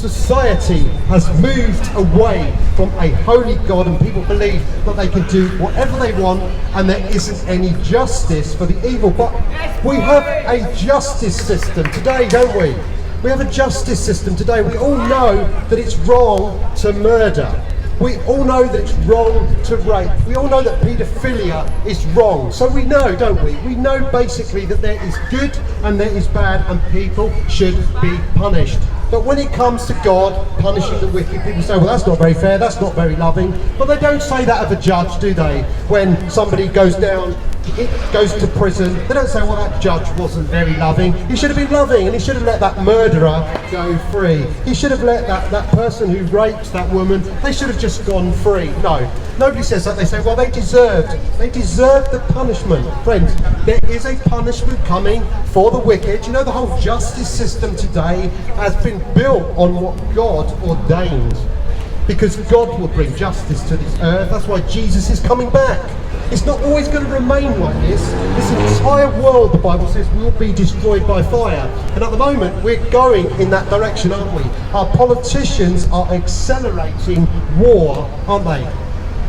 Society has moved away from a holy God, and people believe that they can do whatever they want and there isn't any justice for the evil. But we have a justice system today, don't we? We have a justice system today. We all know that it's wrong to murder. We all know that it's wrong to rape. We all know that paedophilia is wrong. So we know, don't we? We know basically that there is good and there is bad, and people should be punished. But when it comes to God punishing the wicked, people say, well, that's not very fair, that's not very loving. But they don't say that of a judge, do they? When somebody goes to prison, they don't say, well, that judge wasn't very loving. He should have been loving, and he should have let that murderer go free. He should have let that person who raped that woman, they should have just gone free. No, nobody says that. They say, well, they deserved the punishment. Friends, there is a punishment coming for the wicked. You know, the whole justice system today has been built on what God ordained, because God will bring justice to this earth. That's why Jesus is coming back. It's not always going to remain like this. This entire world, the Bible says, will be destroyed by fire. And at the moment, we're going in that direction, aren't we? Our politicians are accelerating war, aren't they?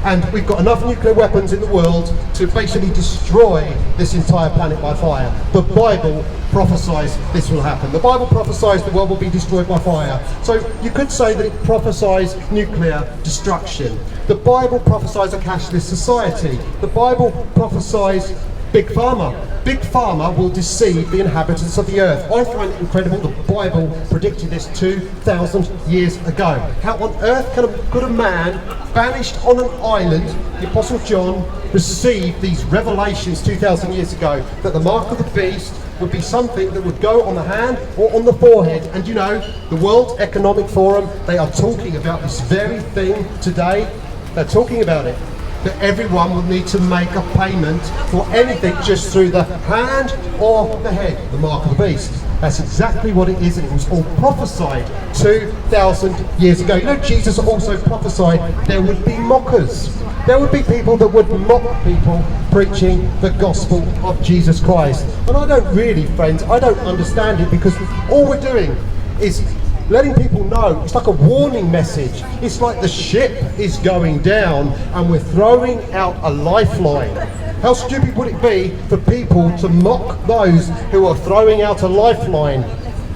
And we've got enough nuclear weapons in the world to basically destroy this entire planet by fire. The Bible prophesies this will happen. The Bible prophesies the world will be destroyed by fire. So you could say that it prophesies nuclear destruction. The Bible prophesies a cashless society. The Bible prophesies Big Pharma. Big Pharma will deceive the inhabitants of the earth. I find it incredible the Bible predicted this 2,000 years ago. How on earth could a man banished on an island, the Apostle John, receive these revelations 2,000 years ago, that the mark of the beast would be something that would go on the hand or on the forehead? And you know, the World Economic Forum, they are talking about this very thing today. They're talking about it, that everyone will need to make a payment for anything just through the hand or the head, the mark of the beast. That's exactly what it is, and it was all prophesied 2,000 years ago. You know, Jesus also prophesied there would be mockers. There would be people that would mock people preaching the gospel of Jesus Christ. And I don't really, friends, I don't understand it, because all we're doing is letting people know. It's like a warning message. It's like the ship is going down and we're throwing out a lifeline. How stupid would it be for people to mock those who are throwing out a lifeline?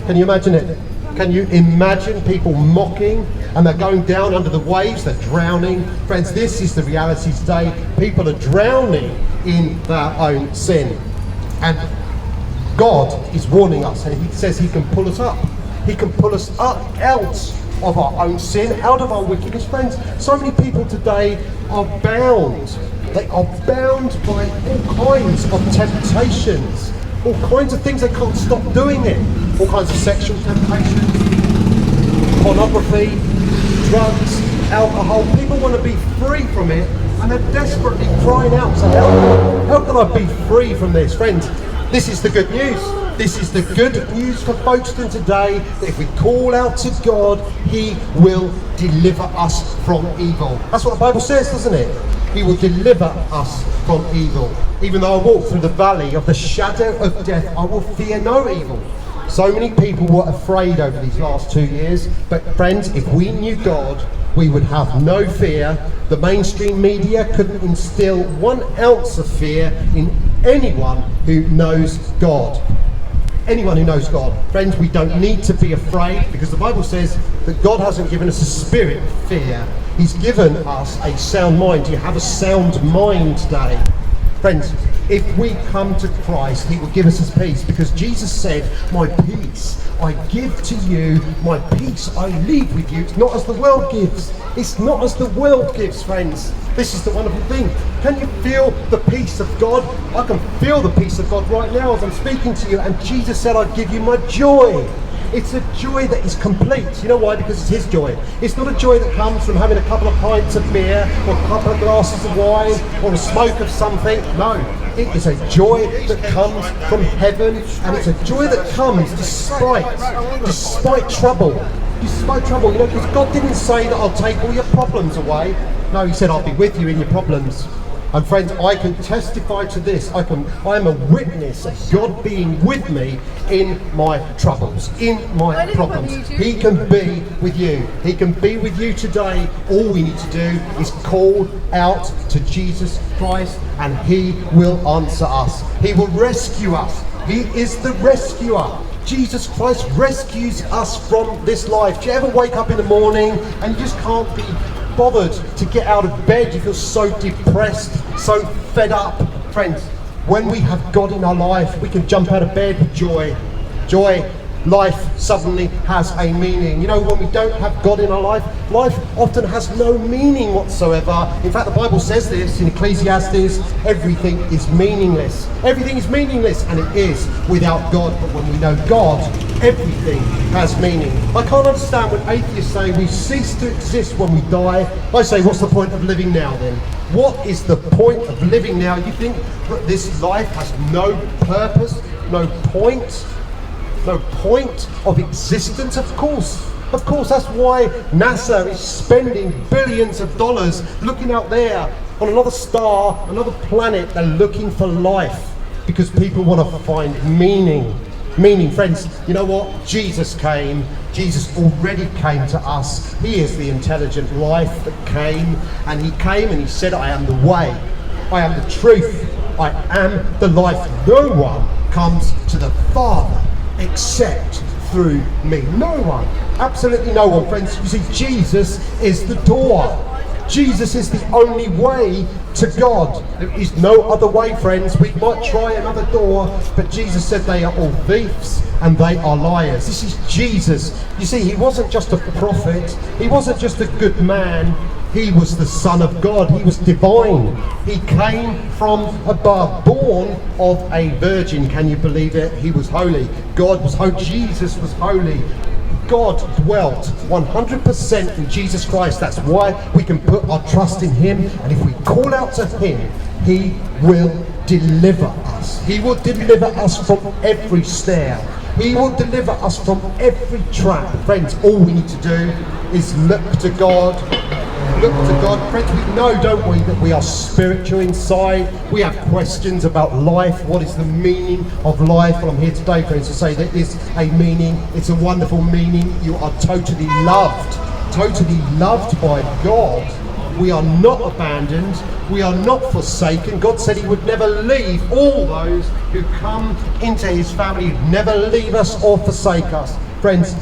Can you imagine it? Can you imagine people mocking, and they're going down under the waves, they're drowning? Friends, this is the reality today. People are drowning in their own sin. And God is warning us, and he says he can pull us up. He can pull us up out of our own sin, out of our wickedness. Friends, so many people today are bound. They are bound by all kinds of temptations, all kinds of things they can't stop doing it. All kinds of sexual temptations, pornography, drugs, alcohol. People want to be free from it, and they're desperately crying out to help. How can I be free from this? Friends, this is the good news. This is the good news for Folkestone today, that if we call out to God, he will deliver us from evil. That's what the Bible says, doesn't it? He will deliver us from evil. Even though I walk through the valley of the shadow of death, I will fear no evil. So many people were afraid over these last 2 years, but friends, if we knew God, we would have no fear. The mainstream media couldn't instill 1 ounce of fear in anyone who knows God. Anyone who knows God. Friends, we don't need to be afraid, because the Bible says that God hasn't given us a spirit of fear. He's given us a sound mind. Do you have a sound mind today? Friends, if we come to Christ, he will give us his peace, because Jesus said, my peace I give to you, my peace I leave with you. It's not as the world gives. It's not as the world gives, friends. This is the wonderful thing. Can you feel the peace of God? I can feel the peace of God right now as I'm speaking to you. And Jesus said, I give you my joy. It's a joy that is complete. You know why? Because it's his joy. It's not a joy that comes from having a couple of pints of beer or a couple of glasses of wine or a smoke of something. No, it is a joy that comes from heaven, and it's a joy that comes despite trouble. Despite trouble, you know, because God didn't say that I'll take all your problems away. No, he said I'll be with you in your problems. And friends, I can testify to this. I am a witness of God being with me in my troubles, in my problems. He can be with you. He can be with you today. All we need to do is call out to Jesus Christ and He will answer us. He will rescue us. He is the rescuer. Jesus Christ rescues us from this life. Do you ever wake up in the morning and you just can't be bothered to get out of bed? You feel so depressed, so fed up. Friends, when we have God in our life, we can jump out of bed with joy. Joy. Life suddenly has a meaning. You know, when we don't have God in our life, life often has no meaning whatsoever. In fact, the Bible says this in Ecclesiastes, everything is meaningless. Everything is meaningless, and it is without God. But when we know God, everything has meaning. I can't understand when atheists say we cease to exist when we die. I say, what's the point of living now then? What is the point of living now? You think that this life has no purpose, no point? No point of existence? Of course, that's why NASA is spending billions of dollars looking out there on another star, another planet. They're looking for life because people want to find meaning. Meaning, friends, you know what? Jesus came. Jesus already came to us. He is the intelligent life that came, and He came and He said, I am the way, I am the truth, I am the life. No one comes to the Father except through me. No one, absolutely no one, friends. You see, Jesus is the door. Jesus is the only way to God. There is no other way, friends. We might try another door, but Jesus said they are all thieves and they are liars. This is Jesus. You see, He wasn't just a prophet. He wasn't just a good man. He was the Son of God. He was divine. He came from above, born of a virgin. Can you believe it? He was holy. God was holy. Jesus was holy. God dwelt 100% in Jesus Christ. That's why we can put our trust in Him. And if we call out to Him, He will deliver us. He will deliver us from every snare. He will deliver us from every trap. Friends, all we need to do is look to God. Look to God. Friends, we know, don't we, that we are spiritual inside. We have questions about life. What is the meaning of life? Well, I'm here today, friends, to say there is a meaning. It's a wonderful meaning. You are totally loved by God. We are not abandoned. We are not forsaken. God said He would never leave all those who come into His family. He'd never leave us or forsake us. Friends,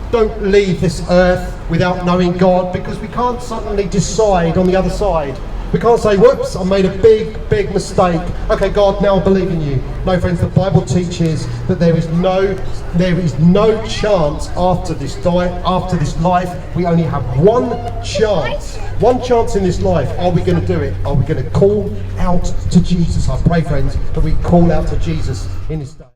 don't leave this earth without knowing God, because we can't suddenly decide on the other side. We can't say, whoops, I made a big mistake. Okay, God, now I believe in You. No, friends, the Bible teaches that there is no chance after this life. We only have one chance. One chance in this life. Are we going to do it? Are we going to call out to Jesus? I pray, friends, that we call out to Jesus in this day.